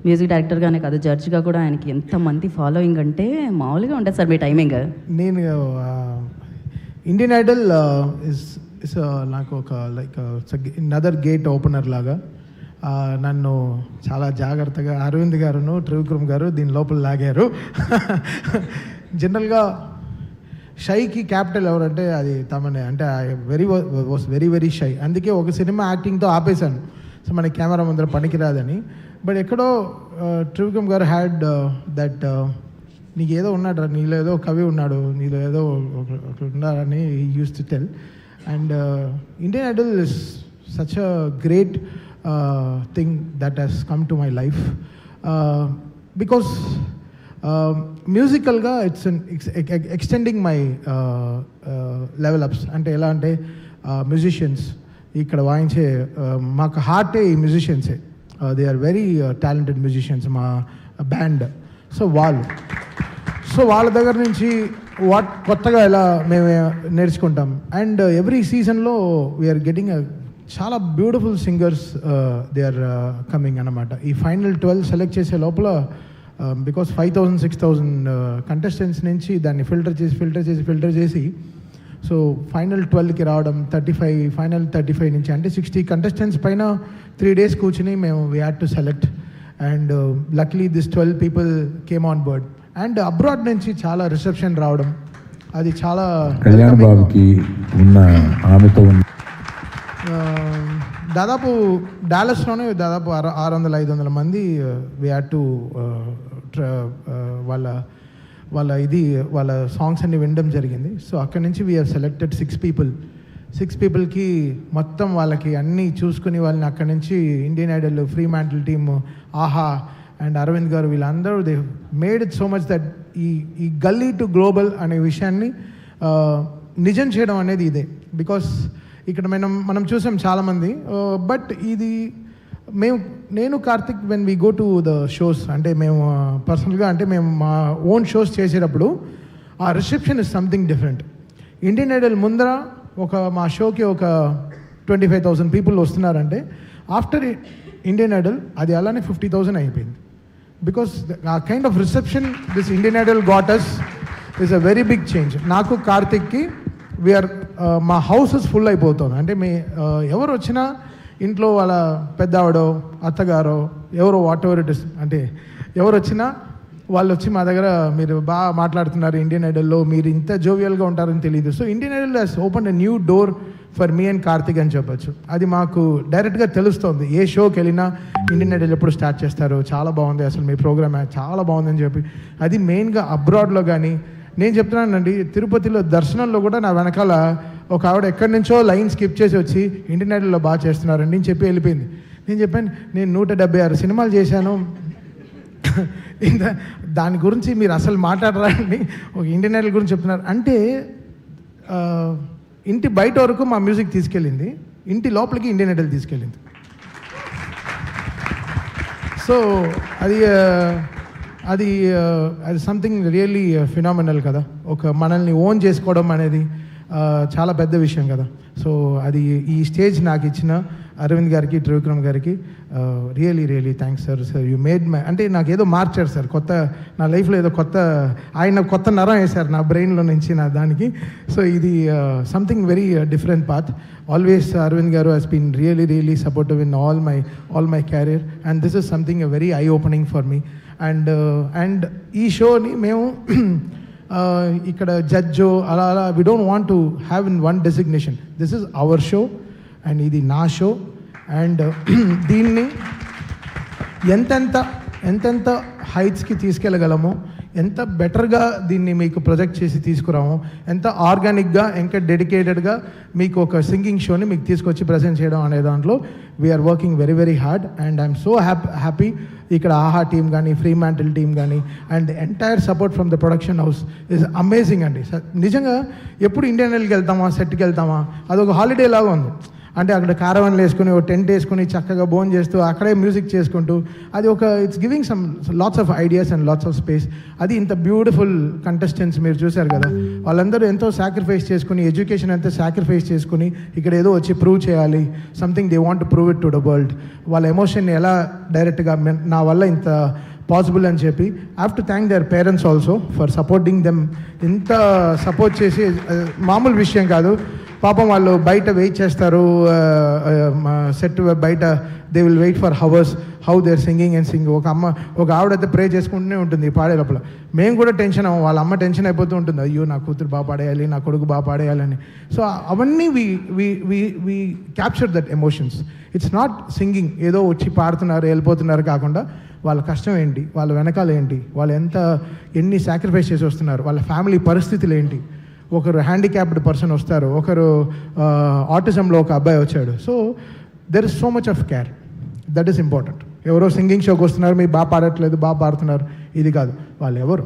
Music డైరెక్టర్గానే కాదు జడ్జ్గా కూడా ఆయనకి ఎంతమంది ఫాలోయింగ్ అంటే మామూలుగా ఉంటుంది సార్ మీ టైమింగ్. నేను ఇండియన్ ఐడల్ ఇస్ నాకు ఒక లైక్ నదర్ గేట్ ఓపెనర్ లాగా నన్ను చాలా జాగ్రత్తగా అరవింద్ గారును త్రివిక్రమ్ గారు దీని లోపల లాగారు. జనరల్గా షైకి క్యాపిటల్ ఎవరంటే అది తమనే, అంటే వాస్ వెరీ వెరీ షై. అందుకే ఒక సినిమా యాక్టింగ్తో ఆపేశాను, సో మన కెమెరా ముందర పనికిరాదని. బట్ ఎక్కడో త్రివిక్రమ్ గారు హ్యాడ్ దట్ నీకు ఏదో ఉన్నాడు, నీలో ఏదో కవి ఉన్నాడు, నీలో ఏదో ఉన్నాడని he uses to tell. And Indian Idol is such a great thing that he's come to my life because మ్యూజికల్గా it's extending my level ups. అంటే ఎలా అంటే మ్యూజిషియన్స్ ఇక్కడ వాయించే మాకు హార్టే ఈ మ్యూజిషియన్సే, they are very talented musicians మా బ్యాండ్. సో వాళ్ళ దగ్గర నుంచి కొత్తగా ఎలా మేము నేర్చుకుంటాం. అండ్ ఎవ్రీ సీజన్లో వీఆర్ గెటింగ్ చాలా beautiful singers they are coming అన్నమాట. ఈ ఫైనల్ 12 సెలెక్ట్ చేసే లోపల బికాస్ 5,000 6,000 కంటెస్టెంట్స్ నుంచి దాన్ని ఫిల్టర్ చేసి సో ఫైనల్ 12కి రావడం, ఫైనల్ 35 నుంచి అంటే 60 కంటెస్టెంట్స్ పైన 3 days కూర్చుని మేము we had to select. And లక్లీ this 12 people came on board. And abroad నుంచి చాలా రిసెప్షన్ రావడం, అది చాలా కళ్యాణ్ బాబుకి ఉన్న ఆమెతో దాదాపు డాలస్లోనే దాదాపు 600-500 మంది వీ హ్యాడ్ టు వాళ్ళ సాంగ్స్ అన్ని వినడం జరిగింది. సో అక్కడి నుంచి వీ హ్యావ్ సెలెక్టెడ్ 6 పీపుల్కి మొత్తం వాళ్ళకి అన్నీ చూసుకుని వాళ్ళని అక్కడి నుంచి Indian Idol, free mantle team, ఆహా అండ్ అరవింద్ గారు వీళ్ళందరూ they made it so much that ఈ గల్లీ టు గ్లోబల్ అనే విషయాన్ని నిజం చేయడం అనేది ఇదే. బికాస్ ఇక్కడ మనం చూసాం చాలామంది, బట్ ఇది నేను Karthik when we go to the shows, అంటే మేము పర్సనల్గా అంటే మేము మా ఓన్ షోస్ చేసేటప్పుడు ఆ reception is something different. Indian Idol ముందర మా షోకి ఒక 25,000 people వస్తున్నారంటే ఆఫ్టర్ ఇండియన్ ఐడల్ అది అలానే 50,000 అయిపోయింది. Because a kind of reception this Indian Idol got us is a very big change. నాకు కార్తిక్కి వీఆర్ మా హౌసెస్ ఫుల్ అయిపోతుంది. అంటే ఎవరు వచ్చినా ఇంట్లో వాళ్ళ పెద్దవాడో అత్తగారో ఎవరో వాట్ ఎవర్ ఇట్ ఇస్, అంటే ఎవరు వచ్చినా వాళ్ళు వచ్చి మా దగ్గర మీరు బాగా మాట్లాడుతున్నారు ఇండియన్ ఐడల్లో, మీరు ఇంత జోవియల్గా ఉంటారని తెలియదు. So Indian Idol has open a new door for me and Karthik అని చెప్పచ్చు. అది మాకు డైరెక్ట్గా తెలుస్తుంది. ఏ షోకి వెళ్ళినా ఇండియన్ ఐడల్ ఎప్పుడు స్టార్ట్ చేస్తారు, చాలా బాగుంది అసలు మీ ప్రోగ్రామ్ చాలా బాగుందని చెప్పి. అది మెయిన్గా అబ్రాడ్లో కానీ నేను చెప్తున్నానండి, తిరుపతిలో దర్శనంలో కూడా నా వెనకాల ఒక ఆవిడ ఎక్కడి నుంచో లైన్ స్కిప్ చేసి వచ్చి ఇండియన్ ఐడల్లో బాగా చేస్తున్నారండి అని చెప్పి వెళ్ళిపోయింది. నేను చెప్పాను, నేను 176 సినిమాలు చేశాను, దాని గురించి మీరు అసలు మాట్లాడరా అండి, ఒక ఇండియన్ ఐడల్ గురించి చెప్తున్నారు అంటే. ఇంటి బయట వరకు మా మ్యూజిక్ తీసుకెళ్ళింది, ఇంటి లోపలికి ఇండియన్ ఐడల్ తీసుకెళ్ళింది. సో అది సంథింగ్ రియల్లీ ఫినామినల్ కదా. ఒక మనల్ని ఓన్ చేసుకోవడం అనేది చాలా పెద్ద విషయం కదా. సో అది ఈ స్టేజ్ నాకు ఇచ్చిన అరవింద్ గారికి, త్రివిక్రమ్ గారికి really thanks sir. You made my, అంటే నాకు ఏదో మార్చారు సార్, నా లైఫ్లో ఏదో ఆయన కొత్త నరం వేశారు నా బ్రెయిన్లో నుంచి నా దానికి. సో ఇది something very different path. Always Aravind garu he's been really supportive in all my career and this is something very eye opening for me. And ఈ షోని మేము ఇక్కడ జడ్జో అలా we don't want to have in one designation. This is our show and ఇది నా show. And దీన్ని ఎంతెంత హైట్స్కి తీసుకెళ్ళగలమో, ఎంత బెటర్గా దీన్ని మీకు ప్రొజెక్ట్ చేసి తీసుకురాము, ఎంత ఆర్గానిక్గా ఇంకా డెడికేటెడ్గా మీకు ఒక సింగింగ్ షోని మీకు తీసుకొచ్చి ప్రజెంట్ చేయడం అనే దాంట్లో we are working very hard. And I'm so happy ఇక్కడ ఆహా టీమ్ కానీ, ఫ్రీ మ్యాంటిల్ టీమ్ కానీ and entire support from the production house is amazing అండి. నిజంగా ఎప్పుడు ఇండియన్ ఐడల్కి వెళ్తామా, సెట్కి వెళ్తామా, అదొక హాలిడే లాగా ఉంది. అంటే అక్కడ కారవన్లు వేసుకుని ఒక టెంట్ వేసుకుని చక్కగా భోజనం చేస్తూ అక్కడే మ్యూజిక్ చేసుకుంటూ అది ఒక it's giving some lots of ideas and lots of space. అది ఇంత బ్యూటిఫుల్ కంటెస్టెంట్స్ మీరు చూశారు కదా, వాళ్ళందరూ ఎంతో సాక్రిఫైస్ చేసుకుని ఎడ్యుకేషన్ అంతా సాక్రిఫైస్ చేసుకుని ఇక్కడ ఏదో వచ్చి ప్రూవ్ చేయాలి, something they want to prove it to the world. వాళ్ళ ఎమోషన్ ఎలా డైరెక్ట్గా నా వల్ల ఇంత పాసిబుల్ అని చెప్పి I have to thank their parents also for supporting them. ఇంత సపోర్ట్ చేసి మామూలు విషయం కాదు. పాపం వాళ్ళు బయట వెయిట్ చేస్తారు, సెట్ బయట they will wait for hours how they are singing and sing. ఒక ఆవిడైతే ప్రే చేసుకుంటూనే ఉంటుంది పాడే లోపల. మేము కూడా టెన్షన్ అవ్వం, వాళ్ళ అమ్మ టెన్షన్ అయిపోతూ ఉంటుంది, అయ్యో నా కూతురు బాగా పాడేయాలి, నా కొడుకు బాగా పాడేయాలని. సో అవన్నీ we capture that emotions. It's not singing ఏదో వచ్చి పాడుతున్నారు వెళ్ళిపోతున్నారు కాకుండా వాళ్ళ కష్టం ఏంటి, వాళ్ళ వెనకాల ఏంటి, వాళ్ళు ఎన్ని సాక్రిఫైస్ చేసి వస్తున్నారు, వాళ్ళ ఫ్యామిలీ పరిస్థితులు ఏంటి. ఒకరు హ్యాండిక్యాప్డ్ పర్సన్ వస్తారు, ఒకరు ఆటిజంలో ఒక అబ్బాయి వచ్చాడు. So there is so much of care, that is important. ఎవరో సింగింగ్ షోకి వస్తున్నారు, మీరు బాగా పాడట్లేదు, బాగా పాడుతున్నారు, ఇది కాదు. వాళ్ళు ఎవరు,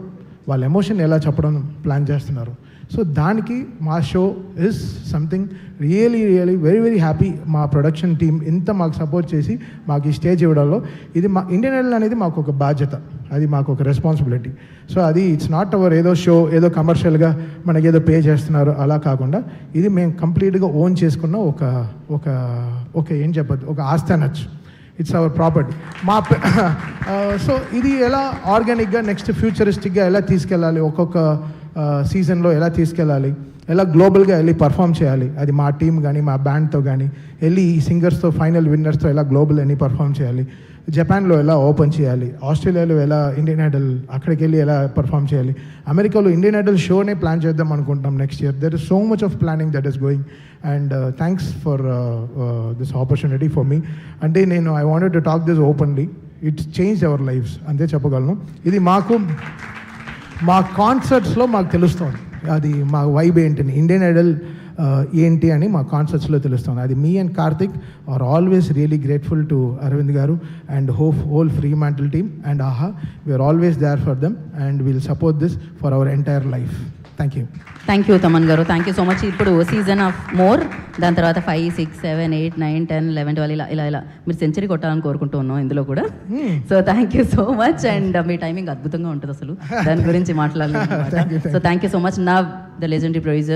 వాళ్ళ ఎమోషన్ ఎలా చెప్పడం ప్లాన్ చేస్తున్నారు. సో దానికి మా show is something really very very happy. మా ప్రొడక్షన్ టీమ్ ఇంత మాకు సపోర్ట్ చేసి మాకు ఈ స్టేజ్ ఇవ్వడంలో ఇది మా ఇండియన్ ఐడల్ అనేది మాకు ఒక బాధ్యత, అది మాకు ఒక రెస్పాన్సిబిలిటీ. సో అది ఇట్స్ నాట్ అవర్ ఏదో షో ఏదో కమర్షియల్గా మనకి ఏదో పే చేస్తున్నారు అలా కాకుండా ఇది మేము కంప్లీట్గా ఓన్ చేసుకున్న ఒక ఏం చెప్పద్దు ఒక ఆస్తి అనొచ్చు. It's our property. సో ఇది ఎలా ఆర్గానిక్గా నెక్స్ట్ ఫ్యూచరిస్టిక్గా ఎలా తీసుకెళ్ళాలి, ఒక్కొక్క సీజన్లో ఎలా తీసుకెళ్ళాలి, ఎలా గ్లోబల్గా వెళ్ళి పర్ఫామ్ చేయాలి, అది మా టీం కానీ మా బ్యాండ్తో కానీ వెళ్ళి ఈ సింగర్స్తో ఫైనల్ విన్నర్స్తో ఎలా గ్లోబల్ అని పర్ఫామ్ చేయాలి, జపాన్లో ఎలా ఓపెన్ చేయాలి, ఆస్ట్రేలియాలో ఎలా ఇండియన్ ఐడల్ అక్కడికి వెళ్ళి ఎలా పర్ఫామ్ చేయాలి, అమెరికాలో ఇండియన్ ఐడల్ షోనే ప్లాన్ చేద్దాం అనుకుంటున్నాం next year. There is so much of planning that is going and thanks for this opportunity for me. అంటే I wanted to talk this openly. It's change our lifes అంతే చెప్పగలను. ఇది మా కాన్సర్ట్స్లో మాకు తెలుస్తుంది, అది మా వైబ్ ఏంటని, ఇండియన్ ఐడల్ ఏంటి అని మా కాన్సర్ట్స్లో తెలుస్తుంది. అది me and Karthik are always really grateful to Aravind garu and whole Fremantle team and Aha. We're always there for them and will support this for our entire life. Thank you Thaman garu, thank you so much. ఇప్పుడు season of more, దాని తర్వాత 5, 6, 7, 8, 9, 10, 11, 12 ఇలా మీరు century కొట్టాలని కోరుకుంటూ ఉన్నాం ఇందులో కూడా. So thank you so much and me timing అద్భుతంగా ఉంటుంది అసలు, దాని గురించి మాట్లాడాలి. So thank you so much. నా ద లెజెండరీ ప్రొడ్యూసర్